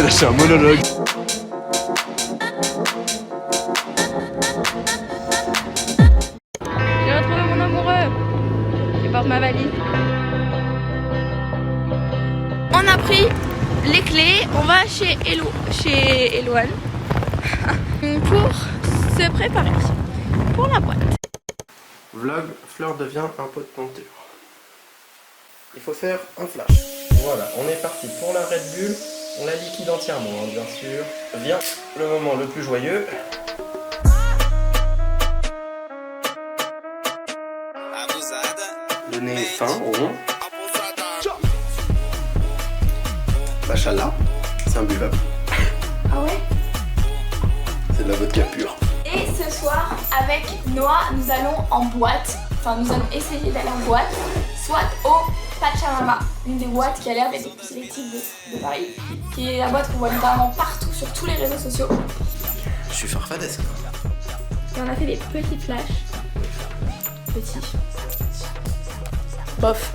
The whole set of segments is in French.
lâché un monologue. J'ai retrouvé mon amoureux. Je porte ma valise. On a pris les clés. On va chez Eloane pour se préparer pour la boîte. Vlog, Fleur devient un pot de conteur. Il faut faire un flash. Voilà, on est parti pour la Red Bull. On la liquide entièrement, hein, bien sûr. Vient le moment le plus joyeux. Le nez fin, rond. Machallah, c'est imbuvable. Ah ouais? C'est de la vodka pure. Et ce soir, avec Noah, nous allons en boîte. Enfin, nous allons essayer d'aller en boîte, soit au Pachamama, une des boîtes qui a l'air d'être les plus sélectives de Paris, qui est la boîte qu'on voit littéralement partout sur tous les réseaux sociaux. Je suis farfadesque. Et on a fait des petits flashs. Petits. Bof.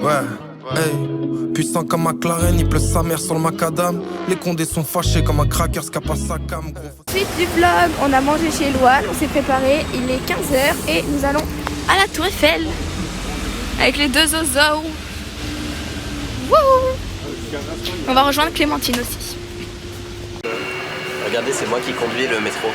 Ouais, hey, puissant comme McLaren, il pleut sa mère sur le macadam. Les condés sont fâchés comme un cracker qui a pas sa cam. Suite du vlog, on a mangé chez Eloane, on s'est préparé, il est 15h et nous allons à la Tour Eiffel avec les deux zozos. Wouhou. On va rejoindre Clémentine aussi. Regardez, c'est moi qui conduis le métro.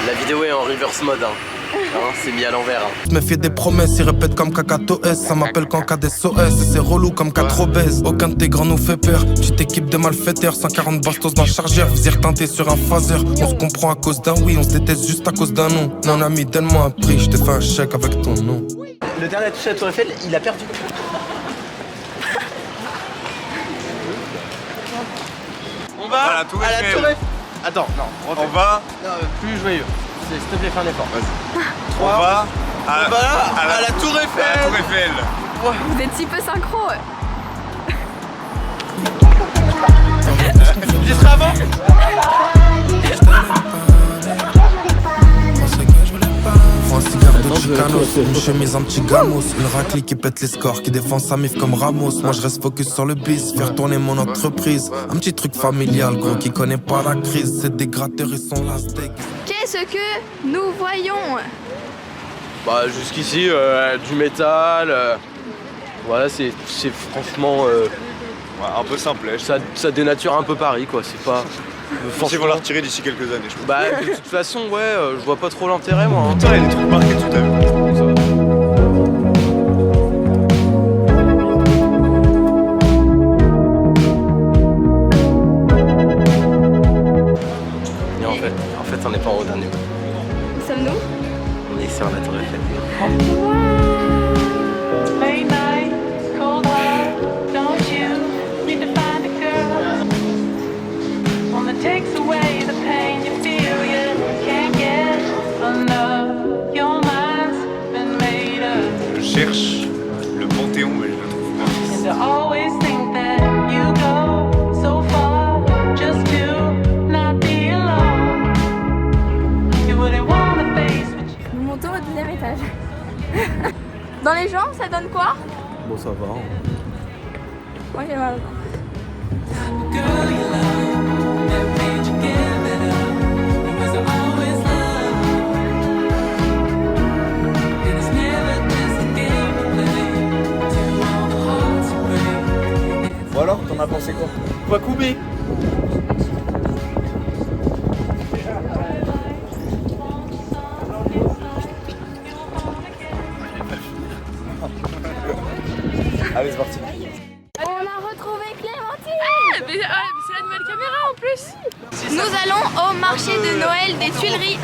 La vidéo est en reverse mode, hein. Hein, c'est mis à l'envers. Hein. Je me fais des promesses, ils répètent comme Kakato S. Ça m'appelle qu'en cas d'SOS. Et c'est relou comme 4 obèses. Aucun de tes grands nous fait peur. Petite équipe de malfaiteurs, 140 bastos dans le chargeur. Visir teinté sur un phaser. On se comprend à cause d'un oui, on se déteste juste à cause d'un non. Mon ami, donne-moi un prix, je te fais un chèque avec ton nom. Le dernier touché à la Tour Eiffel, il a perdu. On va à la Tour Eiffel. Attends, non. On va. Non, plus joyeux. S'il te plaît, fais un effort. Vas-y. On va à la Tour Eiffel. À la Tour Eiffel. Ouais. Vous êtes si peu synchro. J'y serai avant. Un cigare de Chicanos, une chemise en petit gamos. Une raclée qui pète les scores, qui défend sa mif comme Ramos. Moi je reste focus sur le bis, faire tourner mon entreprise. Un petit truc familial, gros, qui connaît pas la crise. C'est des gratteurs, ils sont là, steak. Qu'est-ce que nous voyons? Bah jusqu'ici, du métal. Voilà, c'est franchement... Ouais, un peu simple. Ça dénature un peu Paris, quoi. C'est pas... Ils vont la retirer d'ici quelques années, je pense. Bah de toute façon, ouais, je vois pas trop l'intérêt, moi. Hein. Putain, il y a des trucs marqués tout à l'heure. Et en fait, on n'est pas en haut d'un niveau. Où sommes-nous? On est sur la Tour Eiffel. Je cherche le Panthéon, mais je le trouve pas. Dans les jambes, ça donne quoi? Bon, ça va. Moi j'ai mal. Bon alors, t'en as pensé quoi? Quoi couper? Allez, c'est parti. On a retrouvé Clémentine. Mais c'est la nouvelle caméra en plus. Nous allons au marché de Noël des Tuileries.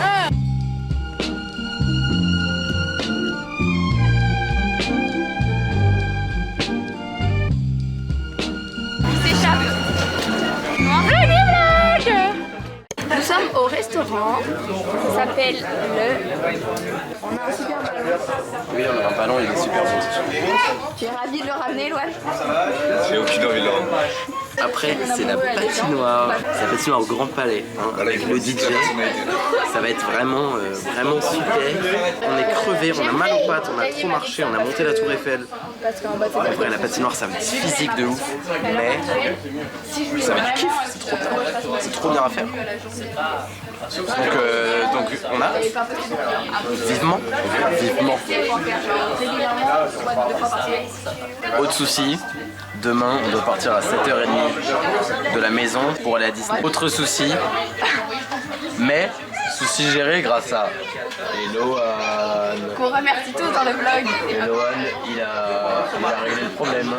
Il s'échappe. Nous sommes au restaurant. Ça s'appelle le... On a un super ballon. Oui, on a un ballon, il est super beau. Tu es ravi de le ramener, Loane? J'ai aucune envie de le rendre. Après, c'est la patinoire. C'est la patinoire au Grand Palais, hein, avec le DJ. Ça va être vraiment, vraiment super. On est crevé, on a mal aux pattes, on a trop marché, on a monté la Tour Eiffel. En vrai, la patinoire, ça va être physique de ouf, mais ça va être du kiff, c'est trop bien à faire. Donc on a vivement. Autre souci, demain on doit partir à 7h30 de la maison pour aller à Disney. Autre souci, mais souci géré grâce à Eloane. Qu'on remercie tous dans le vlog. Eloane, il a réglé le problème.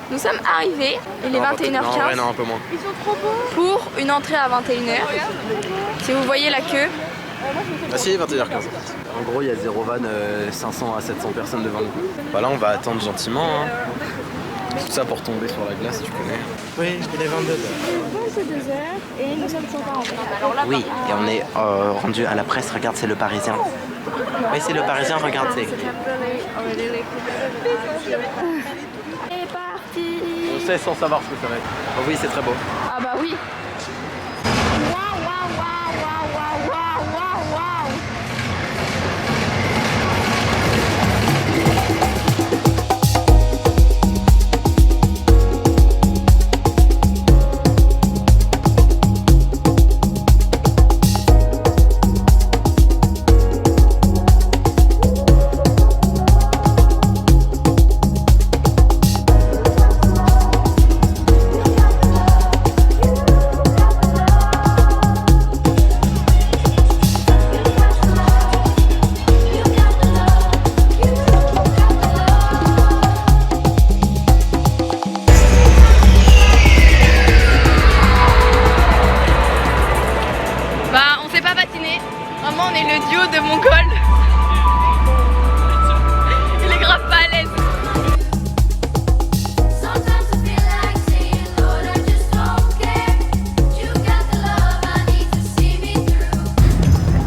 Nous sommes arrivés, il est 21h15 Non, ouais, non, un peu moins. pour une entrée à 21h. Si vous voyez la queue, Ah si, 21h15. En gros, il y a 0 van, 500 à 700 personnes devant nous. Bah là, on va attendre gentiment. Hein. Tout ça pour tomber sur la glace, tu connais. Oui, il est 22h. 22h et nous sommes 140. Oui, et on est rendu à la presse, regarde, c'est le Parisien. Oui, c'est le Parisien, regarde, c'est... C'est parti. On sait sans savoir ce que ça va être. Oh oui, c'est très beau. Ah bah oui. Waouh, waouh, waouh, waouh, waouh, waouh, waouh. Vraiment, on est le duo de mon col. Il est grave pas à l'aise.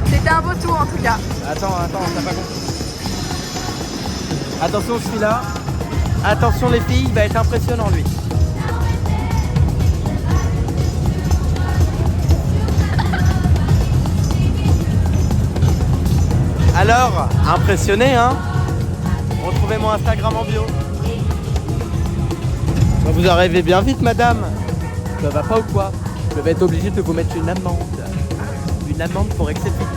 C'était un beau tour en tout cas. Attends, t'as pas compris. Attention celui-là. Attention les filles, il va être impressionnant lui. Alors, impressionné hein? Retrouvez mon Instagram en bio. Vous arrivez bien vite madame. Ça va pas ou quoi? Je vais être obligé de vous mettre une amende. Une amende pour excès de vitesse.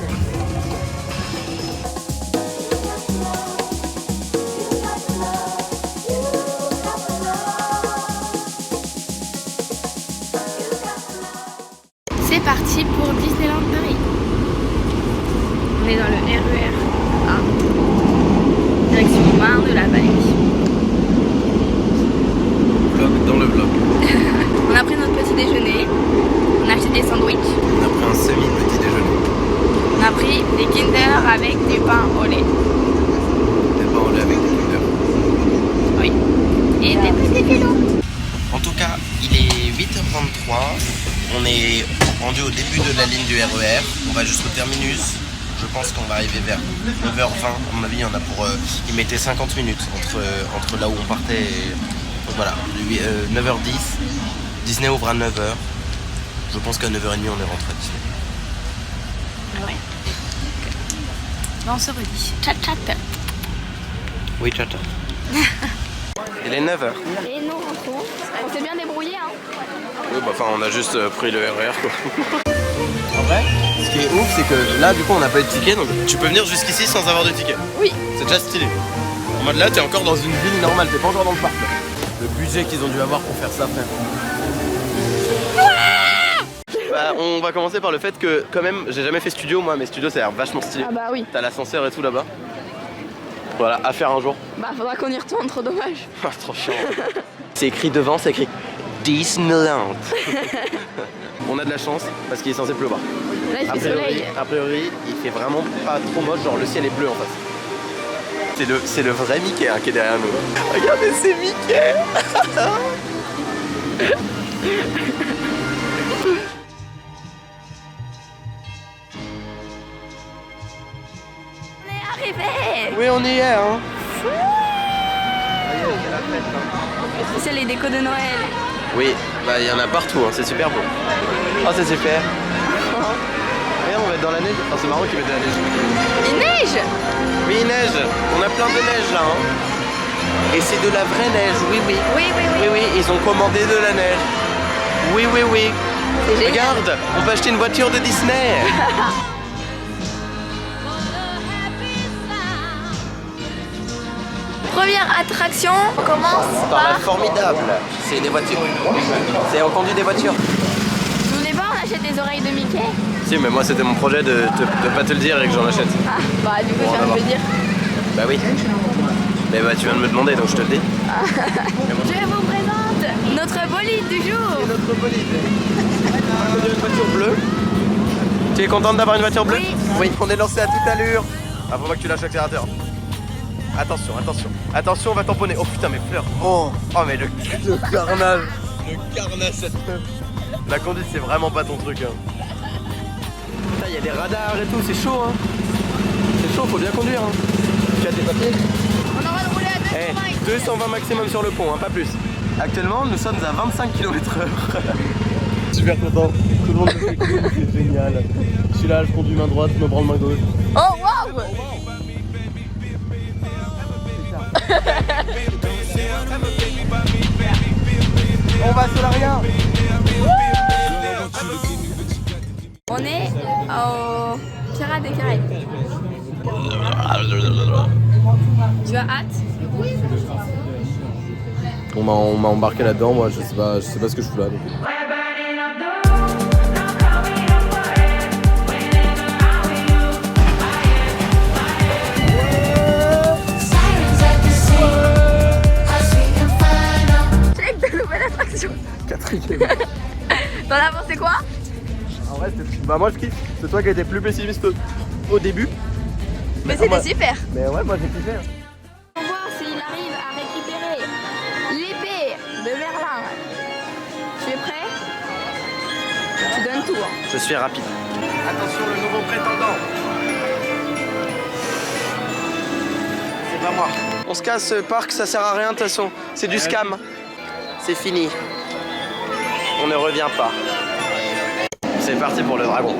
C'est parti pour Disneyland Paris. On est dans le RER A, direction Marne-la-Vallée. Vlog dans le vlog. On a pris notre petit déjeuner, on a acheté des sandwichs, On a pris un semi-petit déjeuner. on a pris des Kinder avec du pain au lait. Des pains au lait avec des Kinder. Oui. Et des petits kilos. En tout cas, il est 8h23. On est rendu au début de la ligne du RER. On va jusqu'au terminus. Je pense qu'on va arriver vers 9h20. À mon avis, il y en a pour... il mettait 50 minutes entre là où on partait et... Donc voilà, 9h10. Disney ouvre à 9h. Je pense qu'à 9h30, on est rentré à Disney. rien. Bon, on se redit. Chat chat. Oui, ciao ciao. Il est 9h. Et nous rentrons. On s'est bien débrouillé, hein. Oui, bah enfin, on a juste pris le RER quoi. En vrai, ce qui est ouf, c'est que là, du coup, on n'a pas eu de ticket, donc tu peux venir jusqu'ici sans avoir de ticket. Oui. C'est déjà stylé. En mode là, t'es encore dans une ville normale, t'es pas encore dans le parc. Le budget qu'ils ont dû avoir pour faire ça, frère. Bah, on va commencer par le fait que, quand même, j'ai jamais fait studio, moi, mais studio, ça a l'air vachement stylé. Ah bah oui. T'as l'ascenseur et tout là-bas. Voilà, à faire un jour. Bah faudra qu'on y retourne, trop dommage. Ah, c'est trop chiant. C'est écrit devant, c'est écrit Disneyland. On a de la chance parce qu'il est censé pleuvoir. Là il fait soleil. A priori, il fait vraiment pas trop moche, genre le ciel est bleu en face. C'est le vrai Mickey hein, qui est derrière nous. Regardez, c'est Mickey. On est arrivé. Oui, on y est, hein. C'est les décos de Noël. Oui, bah il y en a partout, hein, c'est super beau. Oh, c'est super. Regarde, on va être dans la neige. Enfin, c'est marrant qu'il mette de la neige. Il neige. Oui, il neige. On a plein de neige là. Hein. Et c'est de la vraie neige, oui, oui. Oui, oui, oui. Oui, oui, ils ont commandé de la neige. Oui, oui, oui. C'est génial. Regarde, on peut acheter une voiture de Disney. Première attraction, on commence Par la par... formidable. C'est des voitures. C'est on conduit des voitures. Vous voulez pas, on achète des oreilles de Mickey? Si, mais moi c'était mon projet de pas te le dire et que j'en achète. Ah, bah du coup Bon, je viens de d'abord. le dire. Bah oui. Mais bah tu viens de me demander donc je te le dis. Je vous présente notre bolide du jour. Notre bolide. On conduit une voiture bleue. Tu es contente d'avoir une voiture bleue? Oui. Oui, on est lancé à toute allure. Ah, faut pas que tu lâches l'accélérateur. Attention, attention. Attention, on va tamponner. Oh putain, mes fleurs. Oh, mais le carnage. Le carnage, cette meuf. La conduite, c'est vraiment pas ton truc. Hein. Putain, il y a des radars et tout, c'est chaud. Hein. C'est chaud, faut bien conduire. Hein. Tu as tes papiers? On aura de rouler à 220. 220 maximum sur le pont, hein, pas plus. Actuellement, nous sommes à 25 km/h. Super content. Tout le monde me fait cool, c'est génial. Je suis là, je conduis main droite, je me branle main gauche. Oh waouh. On va sur l'arrière. On est au Pirates des Caraïbes. Tu as hâte? On m'a embarqué là-dedans, moi je sais pas ce que je fous là. Donc. Check de nouvelle attraction. Quatrième. T'en as pensé quoi? En vrai, bah moi je kiffe. C'est toi qui étais plus pessimiste au début. Mais c'était super. Mais ouais, moi j'ai kiffé. On va voir s'il arrive à récupérer l'épée de Merlin. Tu es prêt? Tu donnes tout. Hein. Je suis rapide. Attention, le nouveau prétendant. C'est pas moi. On se casse, parc, ça sert à rien de toute façon. C'est du scam. C'est fini. On ne revient pas. C'est parti pour le dragon.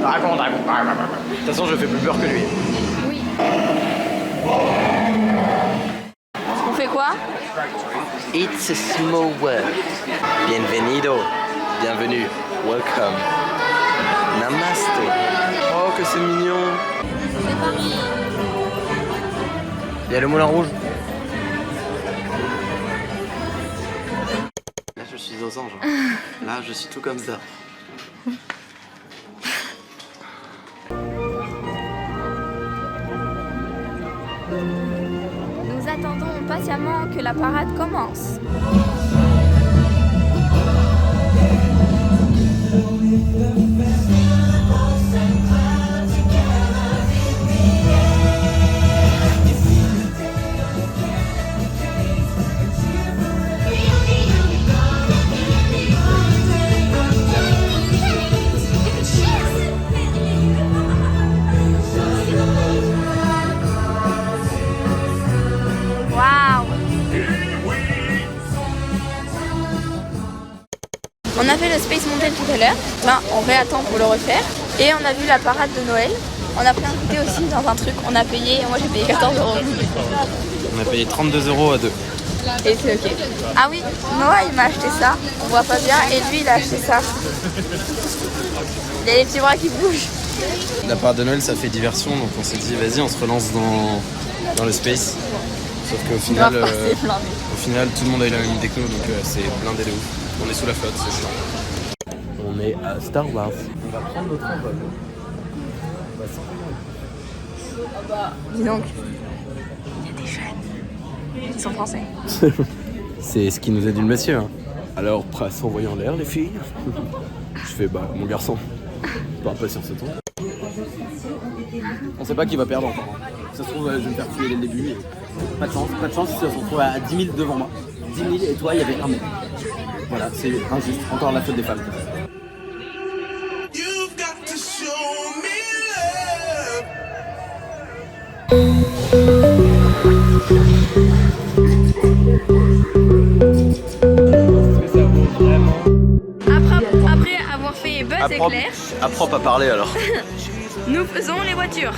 Dragon. De toute façon, je fais plus peur que lui. Oui. On fait quoi? It's a small world. Bienvenido. Bienvenue. Welcome. Namaste. Oh, que c'est mignon. Il y a le Moulin Rouge. Là, je suis aux anges. Là, je suis tout comme ça. Nous attendons patiemment que la parade commence. On a fait le Space Mountain tout à l'heure. Là, on réattend pour le refaire. Et on a vu la parade de Noël. On a pris un goûter aussi dans un truc. On a payé, moi j'ai payé 14 €. On a payé 32 € à deux. Et c'est ok. Ah oui, Noah il m'a acheté ça. On voit pas bien. Et lui il a acheté ça. Il a les petits bras qui bougent. La parade de Noël, ça fait diversion, donc on s'est dit vas-y, on se relance dans le space. Sauf qu'au final, au final, tout le monde a eu la même techno, donc c'est blindé de ouf. On est sous la flotte, c'est chiant. On est à Star Wars. On va prendre notre envol. Dis donc. Il y a des jeunes. Ils sont français. C'est ce qui nous a dit le monsieur. Hein. Alors, prêt à s'envoyer en l'air, les filles? Je fais, bah, mon garçon, pas sur ce ton. On sait pas qui va perdre encore. Ça se trouve, je vais me faire tuer dès le début. Et... Pas de chance, si ça se retrouve à 10 000 devant moi. 10 000 et toi, il y avait un mec. Voilà, c'est injuste. Encore la faute des femmes. Après avoir fait Buzz Éclair, À propre à parler alors. nous faisons les voitures.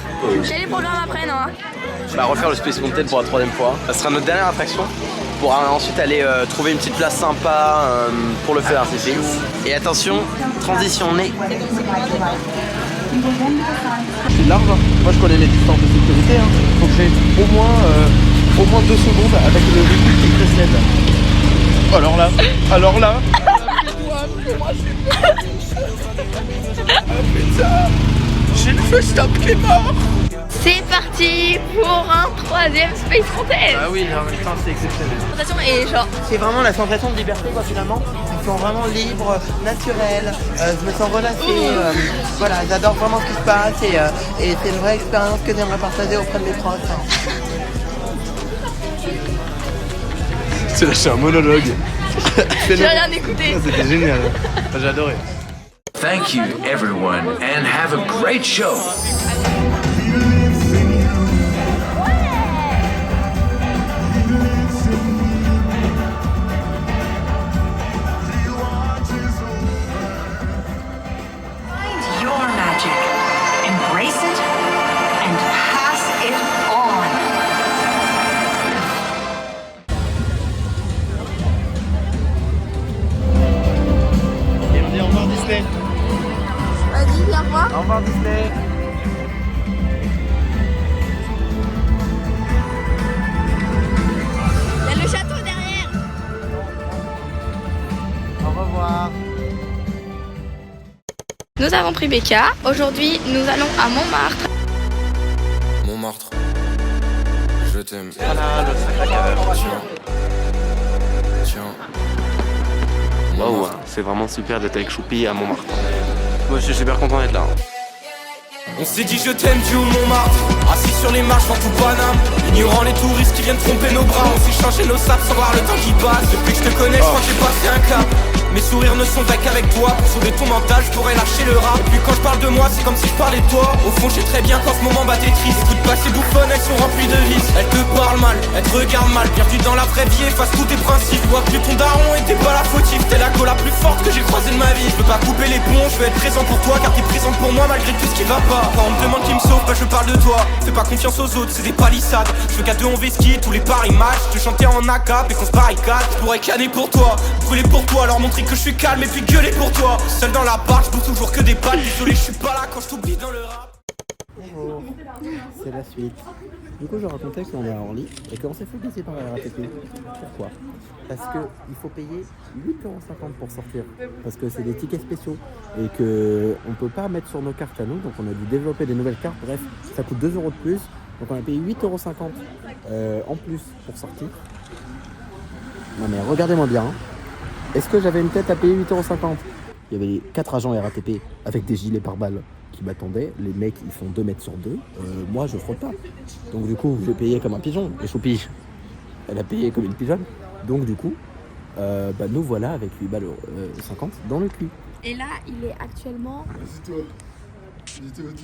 Quel est le programme après, Noah? Bah, refaire le Space Mountain pour la 3e fois. Ça sera notre dernière attraction. Pour ensuite aller trouver une petite place sympa pour le feu d'artifice. Et attention, transition nez. C'est large, hein. Moi je connais les distances de sécurité. Hein. Faut que j'ai au moins 2 secondes avec le véhicule qui précède. Alors là. Putain, j'ai le feu stop qui est mort. C'est parti pour un 3e Space Mountain. Ah oui, en même temps c'est exceptionnel. Et genre, C'est vraiment la sensation de liberté quoi finalement. Je me sens vraiment libre, naturel, je me sens relâché, voilà, j'adore vraiment ce qui se passe et c'est une vraie expérience que j'aimerais partager auprès de mes proches. C'est lâché un monologue. j'ai rien écouté. C'était génial. J'ai adoré. Thank you, everyone, and have a great show. Find your magic, embrace it, and pass it on. Et on dit au revoir Disney. Vas-y, viens voir. Au revoir Disney. il y a le château derrière. Au revoir. Nous avons pris Becca. Aujourd'hui, nous allons à Montmartre. Montmartre, je t'aime. Voilà le sac à caveur. Tiens. Waouh, c'est vraiment super d'être avec Choupi à Montmartre. Moi je suis super content d'être là. On s'est dit je t'aime du haut Montmartre, assis sur les marches dans tout Paname, ignorant les touristes qui viennent tromper nos bras. On s'est changé nos sables sans voir le temps qui passe. Depuis que je te connais, je crois que j'ai passé un cap. Mes sourires ne sont qu'avec toi. Pour sauver ton mental, je pourrais lâcher le rap. Et puis quand je parle de moi, c'est comme si je parlais de toi. Au fond, je sais très bien qu'en ce moment, bah t'es triste. Écoute pas ces bouffonnes, elles sont remplies de vices. Elles te parlent mal, elles te regardent mal. Perdu dans la vraie vie, efface tous tes principes. Je vois que ton daron était pas la fautive. T'es la go la plus forte que j'ai croisée de ma vie. Je peux pas couper les ponts, je veux être présent pour toi. Car t'es présente pour moi malgré tout ce qui va pas. Quand on me demande qui me sauve, bah je parle de toi. Fais pas confiance aux autres, c'est des palissades. Je veux qu'à deux on vesquille tous les paris matchs. Je te chantais en ACAP et qu'on se barricade. Je pourrais canner pour toi, brûler pour toi. Leur montrer que je suis calme et puis gueuler pour toi. Seul dans la barre, je bouffe toujours que des pâtes. Désolé, je suis pas là quand je t'oublie dans le rap. Bonjour, c'est la suite. Du coup, je racontais qu'on est à Orly et qu'on s'est fait baiser par la RATP. Pourquoi? Parce qu'il faut payer 8,50 € pour sortir. Parce que c'est des tickets spéciaux et qu'on ne peut pas mettre sur nos cartes à nous. Donc, on a dû développer des nouvelles cartes. Bref, ça coûte 2 € de plus. Donc, on a payé 8,50 € en plus pour sortir. Non, mais regardez-moi bien. Est-ce que j'avais une tête à payer 8,50 €? Il y avait 4 agents RATP avec des gilets pare-balles qui m'attendaient. Les mecs, ils font 2 mètres sur 2. Moi, je frôle pas. Donc, du coup, je vais payer comme un pigeon. Et Choupi, elle a payé comme une pigeonne. Donc, du coup, nous voilà avec 8,50 € dans le cul. Et là, il est actuellement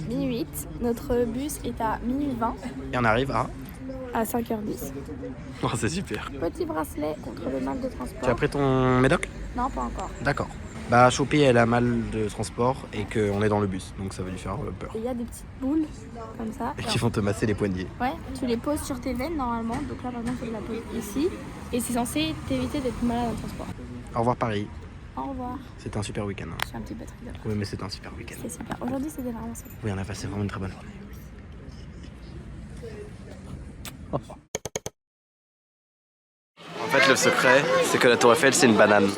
minuit. Notre bus est à minuit 20 Et on arrive à 5h10. Oh, c'est super. Petit bracelet contre le mal de transport. Tu as pris ton médoc? Non, pas encore. D'accord. Bah Choupi elle a mal de transport et qu'on est dans le bus, donc ça va lui faire peur. Il y a des petites boules comme ça. Et qui vont te masser les poignets. Ouais, tu les poses sur tes veines normalement. Donc là par exemple, je la pose ici. Et c'est censé t'éviter d'être malade en transport. Au revoir Paris. Au revoir. C'était un super week-end. Je suis un petit peu triste. Oui mais c'était un super week-end. C'est super. Aujourd'hui c'était vraiment super. Oui on a passé vraiment une très bonne journée. En fait le secret c'est que la tour Eiffel c'est une banane.